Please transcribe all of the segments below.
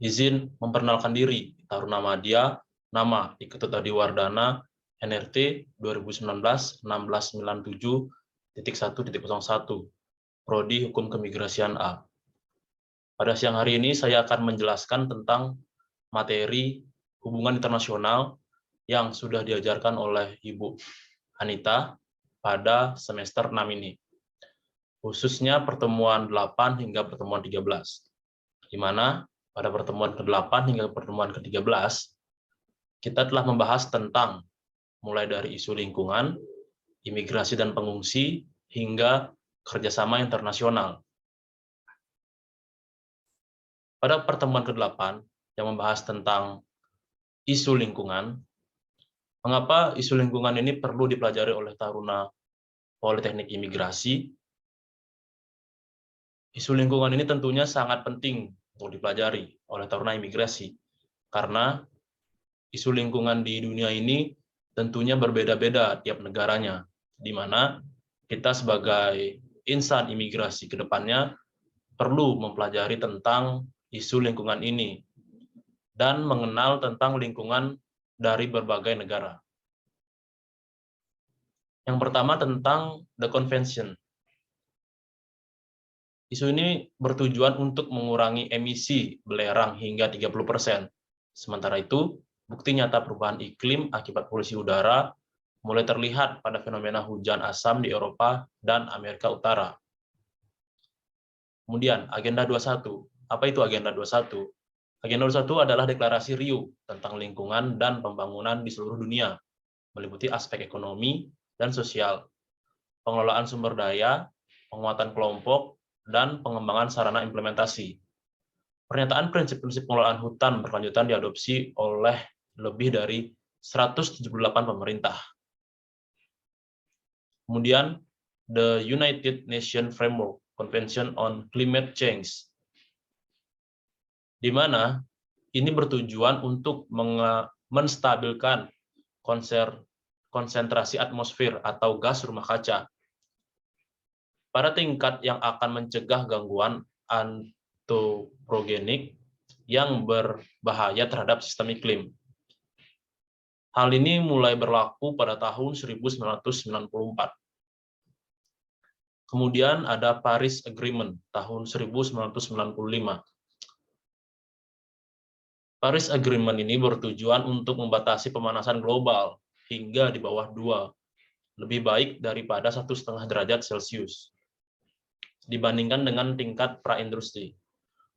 Izin memperkenalkan diri, Taruna Madya, nama Iketut Adi Wardana, NRT 2019-1697.1.01, Prodi Hukum Keimigrasian A. Pada siang hari ini saya akan menjelaskan tentang materi hubungan internasional yang sudah diajarkan oleh Ibu Anita pada semester 6 ini, khususnya pertemuan 8 hingga pertemuan 13, di mana pada pertemuan ke-8 hingga pertemuan ke-13, kita telah membahas tentang mulai dari isu lingkungan, imigrasi dan pengungsi, hingga kerjasama internasional. Pada pertemuan ke-8 yang membahas tentang isu lingkungan, mengapa isu lingkungan ini perlu dipelajari oleh taruna Politeknik Imigrasi? Isu lingkungan ini tentunya sangat penting untuk dipelajari oleh taruna imigrasi, karena isu lingkungan di dunia ini tentunya berbeda-beda tiap negaranya, di mana kita sebagai insan imigrasi ke depannya perlu mempelajari tentang isu lingkungan ini dan mengenal tentang lingkungan dari berbagai negara. Yang pertama tentang The Convention. Isu ini bertujuan untuk mengurangi emisi belerang hingga 30%. Sementara itu, bukti nyata perubahan iklim akibat polusi udara mulai terlihat pada fenomena hujan asam di Eropa dan Amerika Utara. Kemudian, Agenda 21. Apa itu Agenda 21? Agenda 21 adalah deklarasi Rio tentang lingkungan dan pembangunan di seluruh dunia, meliputi aspek ekonomi dan sosial, pengelolaan sumber daya, penguatan kelompok, dan pengembangan sarana implementasi. Pernyataan prinsip-prinsip pengelolaan hutan berkelanjutan diadopsi oleh lebih dari 178 pemerintah. Kemudian, the United Nations Framework Convention on Climate Change, di mana ini bertujuan untuk menstabilkan konsentrasi atmosfer atau gas rumah kaca pada tingkat yang akan mencegah gangguan antropogenik yang berbahaya terhadap sistem iklim. Hal ini mulai berlaku pada tahun 1994. Kemudian ada Paris Agreement tahun 1995. Paris Agreement ini bertujuan untuk membatasi pemanasan global hingga di bawah 2, lebih baik daripada 1,5 derajat Celcius dibandingkan dengan tingkat praindustri.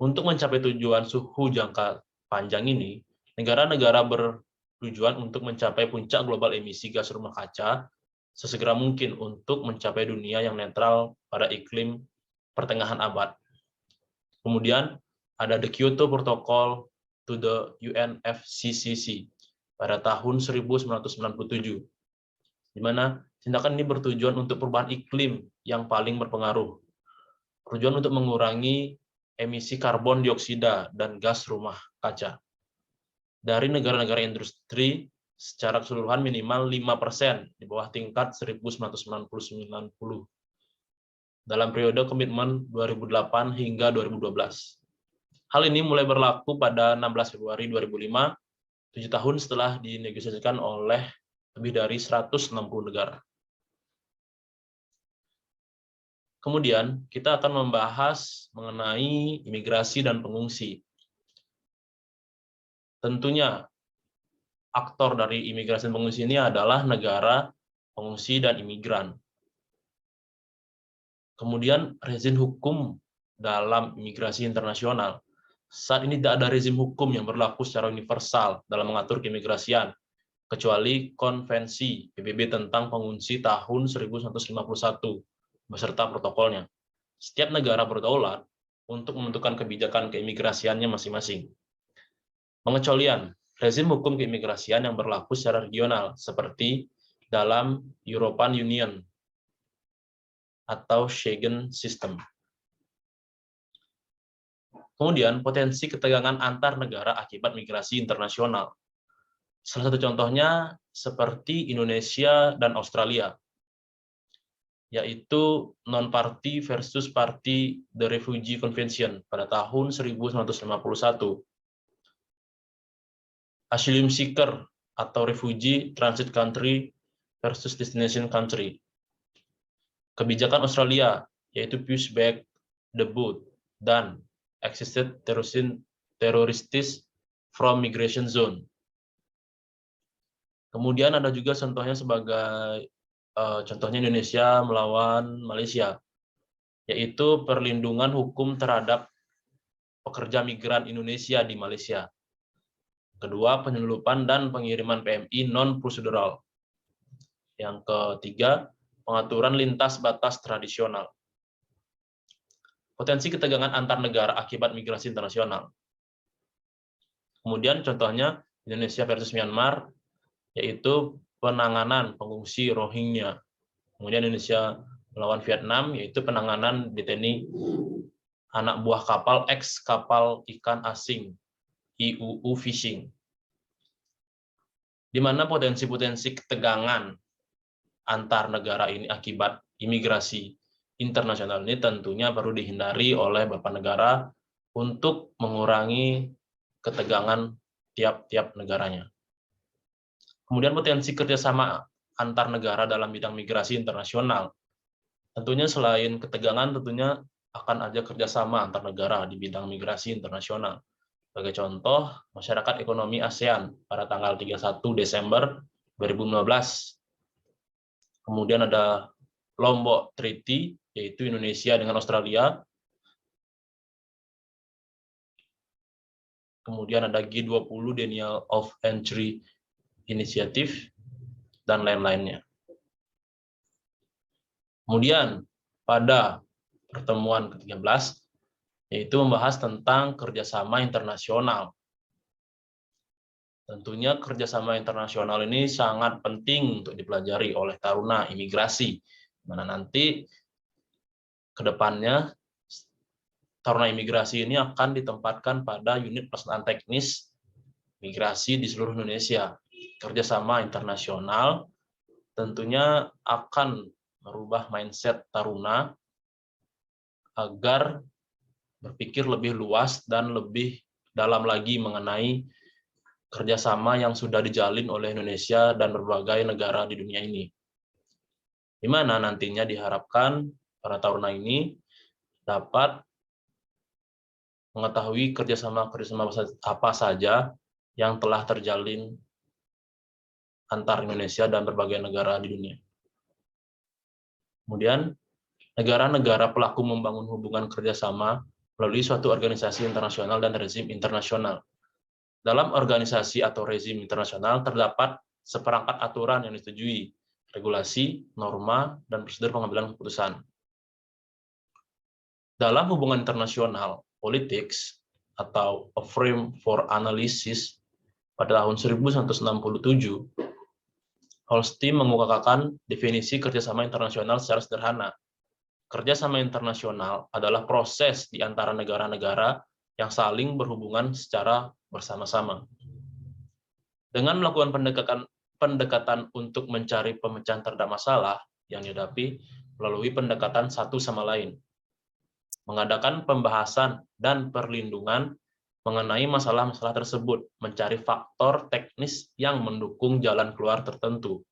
Untuk mencapai tujuan suhu jangka panjang ini, negara-negara bertujuan untuk mencapai puncak global emisi gas rumah kaca sesegera mungkin untuk mencapai dunia yang netral pada iklim pertengahan abad. Kemudian ada the Kyoto Protocol to the UNFCCC pada tahun 1997, di mana tindakan ini bertujuan untuk perubahan iklim yang paling berpengaruh, tujuan untuk mengurangi emisi karbon dioksida dan gas rumah kaca dari negara-negara industri secara keseluruhan minimal 5% di bawah tingkat 1990 dalam periode komitmen 2008 hingga 2012. Hal ini mulai berlaku pada 16 Februari 2005, 7 tahun setelah dinegosiasikan oleh lebih dari 160 negara. Kemudian, kita akan membahas mengenai imigrasi dan pengungsi. Tentunya, aktor dari imigrasi dan pengungsi ini adalah negara, pengungsi, dan imigran. Kemudian, rezim hukum dalam imigrasi internasional. Saat ini tidak ada rezim hukum yang berlaku secara universal dalam mengatur keimigrasian, kecuali Konvensi PBB tentang Pengungsi tahun 1951. Beserta protokolnya. Setiap negara berdaulat untuk menentukan kebijakan keimigrasiannya masing-masing. Pengecualian, rezim hukum keimigrasian yang berlaku secara regional, seperti dalam European Union atau Schengen System. Kemudian, potensi ketegangan antar negara akibat migrasi internasional. Salah satu contohnya seperti Indonesia dan Australia, yaitu non-party versus party The Refugee Convention pada tahun 1951. asylum seeker atau refugee transit country versus destination country. Kebijakan Australia, yaitu push back the boat dan existed terrorists from migration zone. Kemudian ada juga contohnya sebagai contohnya Indonesia melawan Malaysia, yaitu perlindungan hukum terhadap pekerja migran Indonesia di Malaysia. Kedua, penyelundupan dan pengiriman PMI non-prosedural. Yang ketiga, pengaturan lintas batas tradisional. Potensi ketegangan antar negara akibat migrasi internasional. Kemudian contohnya Indonesia versus Myanmar, yaitu penanganan pengungsi Rohingya. Kemudian Indonesia melawan Vietnam, yaitu penanganan deteni anak buah kapal kapal ikan asing, IUU fishing. Di mana potensi-potensi ketegangan antar negara ini akibat imigrasi internasional ini tentunya perlu dihindari oleh Bapak Negara untuk mengurangi ketegangan tiap-tiap negaranya. Kemudian potensi kerjasama antar negara dalam bidang migrasi internasional. Tentunya selain ketegangan, tentunya akan ada kerjasama antar negara di bidang migrasi internasional. Sebagai contoh, Masyarakat Ekonomi ASEAN pada tanggal 31 Desember 2015. Kemudian ada Lombok Treaty, yaitu Indonesia dengan Australia. Kemudian ada G20 Denial of Entry Initiative, dan lain-lainnya. Kemudian pada pertemuan ke-13, yaitu membahas tentang kerjasama internasional. Tentunya kerjasama internasional ini sangat penting untuk dipelajari oleh taruna imigrasi, mana nanti ke depannya taruna imigrasi ini akan ditempatkan pada unit pelaksanaan teknis migrasi di seluruh Indonesia. Kerjasama internasional tentunya akan merubah mindset taruna agar berpikir lebih luas dan lebih dalam lagi mengenai kerjasama yang sudah dijalin oleh Indonesia dan berbagai negara di dunia ini. Di mana nantinya diharapkan para taruna ini dapat mengetahui kerjasama apa saja yang telah terjalin antar Indonesia dan berbagai negara di dunia. Kemudian, negara-negara pelaku membangun hubungan kerjasama melalui suatu organisasi internasional dan rezim internasional. Dalam organisasi atau rezim internasional terdapat seperangkat aturan yang disetujui, regulasi, norma, dan prosedur pengambilan keputusan. Dalam hubungan internasional, politics atau A Frame for Analysis pada tahun 1967, Holstein mengemukakan definisi kerjasama internasional secara sederhana. Kerjasama internasional adalah proses di antara negara-negara yang saling berhubungan secara bersama-sama. Dengan melakukan pendekatan untuk mencari pemecahan terhadap masalah yang dihadapi melalui pendekatan satu sama lain. Mengadakan pembahasan dan perlindungan mengenai masalah-masalah tersebut, mencari faktor teknis yang mendukung jalan keluar tertentu.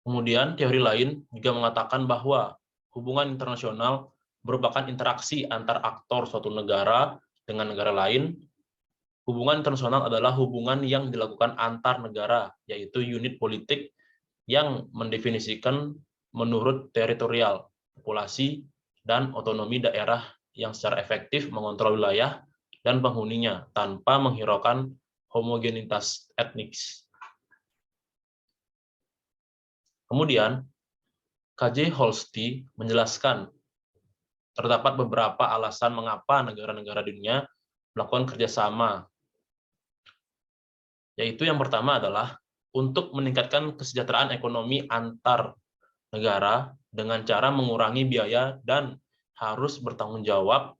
Kemudian teori lain juga mengatakan bahwa hubungan internasional merupakan interaksi antar aktor suatu negara dengan negara lain. Hubungan internasional adalah hubungan yang dilakukan antar negara, yaitu unit politik yang mendefinisikan menurut teritorial, populasi, dan otonomi daerah yang secara efektif mengontrol wilayah dan penghuninya tanpa menghiraukan homogenitas etnis. Kemudian, KJ Holstein menjelaskan terdapat beberapa alasan mengapa negara-negara di dunia melakukan kerjasama. Yaitu yang pertama adalah untuk meningkatkan kesejahteraan ekonomi antar negara dengan cara mengurangi biaya dan harus bertanggung jawab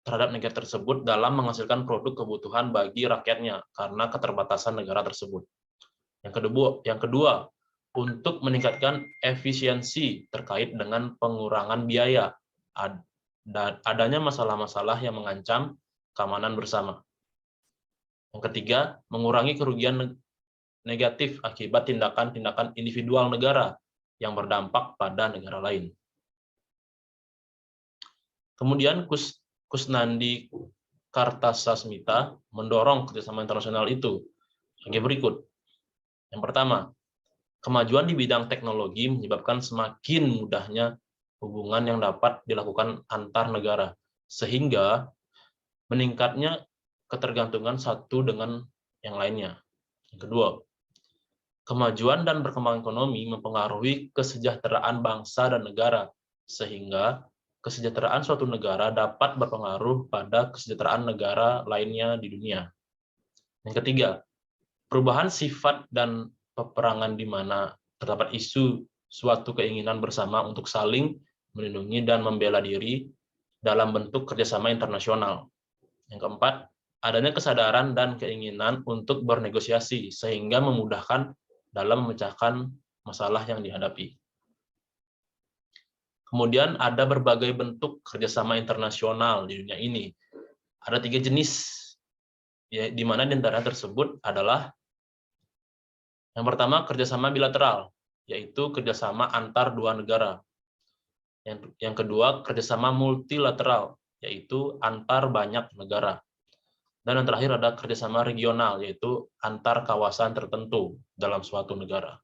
terhadap negara tersebut dalam menghasilkan produk kebutuhan bagi rakyatnya karena keterbatasan negara tersebut. Yang kedua, untuk meningkatkan efisiensi terkait dengan pengurangan biaya dan adanya masalah-masalah yang mengancam keamanan bersama. Yang ketiga, mengurangi kerugian negatif akibat tindakan-tindakan individual negara yang berdampak pada negara lain. Kemudian Kusnandi Kartasasmita mendorong kerjasama internasional itu sebagai berikut. Yang pertama, kemajuan di bidang teknologi menyebabkan semakin mudahnya hubungan yang dapat dilakukan antar negara, sehingga meningkatnya ketergantungan satu dengan yang lainnya. Yang kedua, kemajuan dan berkembang ekonomi mempengaruhi kesejahteraan bangsa dan negara, sehingga kesejahteraan suatu negara dapat berpengaruh pada kesejahteraan negara lainnya di dunia. Yang ketiga, perubahan sifat dan peperangan di mana terdapat isu suatu keinginan bersama untuk saling melindungi dan membela diri dalam bentuk kerjasama internasional. Yang keempat, adanya kesadaran dan keinginan untuk bernegosiasi sehingga memudahkan dalam memecahkan masalah yang dihadapi. Kemudian ada berbagai bentuk kerjasama internasional di dunia ini. Ada 3 jenis, ya, di mana di antara tersebut adalah yang pertama kerjasama bilateral, yaitu kerjasama antar dua negara. Yang kedua kerjasama multilateral, yaitu antar banyak negara. Dan yang terakhir ada kerjasama regional, yaitu antar kawasan tertentu dalam suatu negara.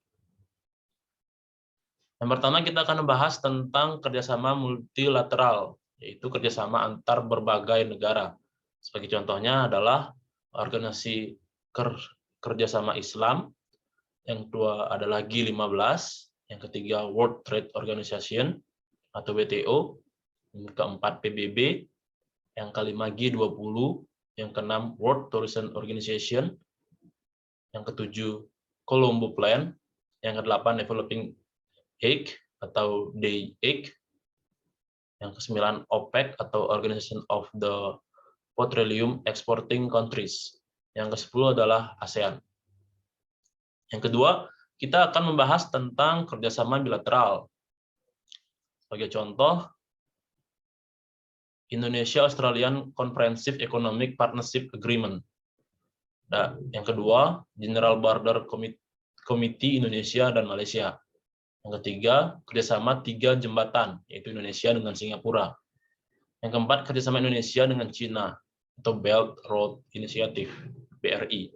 Yang pertama kita akan membahas tentang kerjasama multilateral, yaitu kerjasama antar berbagai negara. Sebagai contohnya adalah organisasi kerjasama Islam, yang kedua adalah G15, yang ketiga World Trade Organization atau WTO, yang keempat PBB, yang kelima G20, yang keenam World Tourism Organization, yang ketujuh Colombo Plan, yang kedelapan Developing Aid atau DAIC, yang kesembilan OPEC atau Organization of the Petroleum Exporting Countries, yang ke-10 adalah ASEAN. Yang kedua, kita akan membahas tentang kerjasama bilateral. Sebagai contoh, Indonesia-Australian Comprehensive Economic Partnership Agreement. Nah, yang kedua, General Border Committee Indonesia dan Malaysia. Yang ketiga, kerjasama 3 jembatan, yaitu Indonesia dengan Singapura. Yang keempat, kerjasama Indonesia dengan Cina, atau Belt Road Initiative, BRI.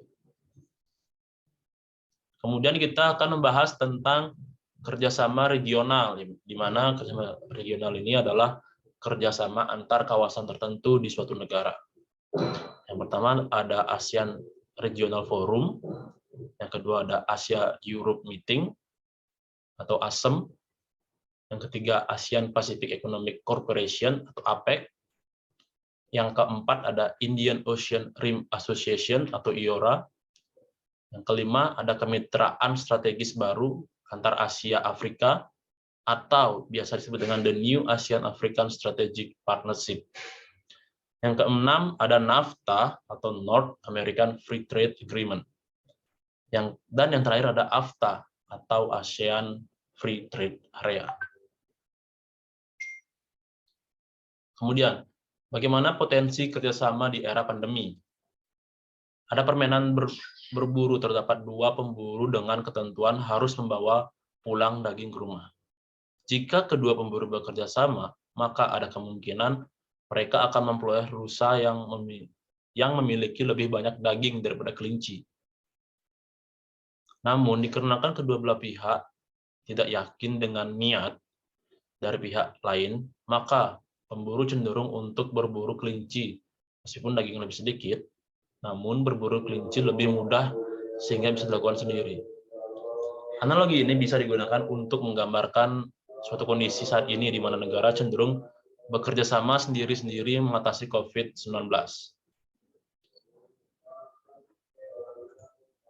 Kemudian kita akan membahas tentang kerjasama regional, di mana kerjasama regional ini adalah kerjasama antar kawasan tertentu di suatu negara. Yang pertama ada ASEAN Regional Forum, yang kedua ada Asia Europe Meeting, atau ASEM, yang ketiga ASEAN Pacific Economic Corporation atau APEC, yang keempat ada Indian Ocean Rim Association atau IORA, yang kelima ada kemitraan strategis baru antar Asia Afrika atau biasa disebut dengan The New ASEAN African Strategic Partnership. Yang keenam ada NAFTA atau North American Free Trade Agreement. Dan yang terakhir ada AFTA atau ASEAN Free Trade Area. Kemudian, bagaimana potensi kerjasama di era pandemi? Ada permainan berburu, terdapat 2 pemburu dengan ketentuan harus membawa pulang daging ke rumah. Jika kedua pemburu bekerja sama, maka ada kemungkinan mereka akan memperoleh rusa yang memiliki lebih banyak daging daripada kelinci. Namun, dikarenakan kedua belah pihak tidak yakin dengan niat dari pihak lain, maka pemburu cenderung untuk berburu kelinci. Meskipun daging lebih sedikit, namun berburu kelinci lebih mudah sehingga bisa dilakukan sendiri. Analogi ini bisa digunakan untuk menggambarkan suatu kondisi saat ini di mana negara cenderung bekerja sama sendiri-sendiri mengatasi COVID-19.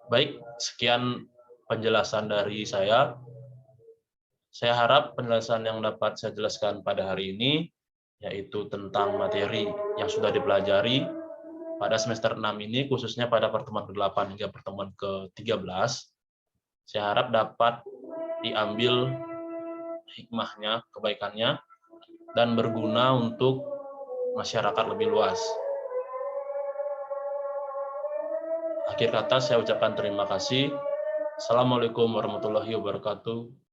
Baik, sekian penjelasan dari saya. Saya harap penjelasan yang dapat saya jelaskan pada hari ini, yaitu tentang materi yang sudah dipelajari pada semester 6 ini, khususnya pada pertemuan ke-8 hingga pertemuan ke-13. Saya harap dapat diambil hikmahnya, kebaikannya, dan berguna untuk masyarakat lebih luas. Akhir kata saya ucapkan terima kasih. Assalamualaikum warahmatullahi wabarakatuh.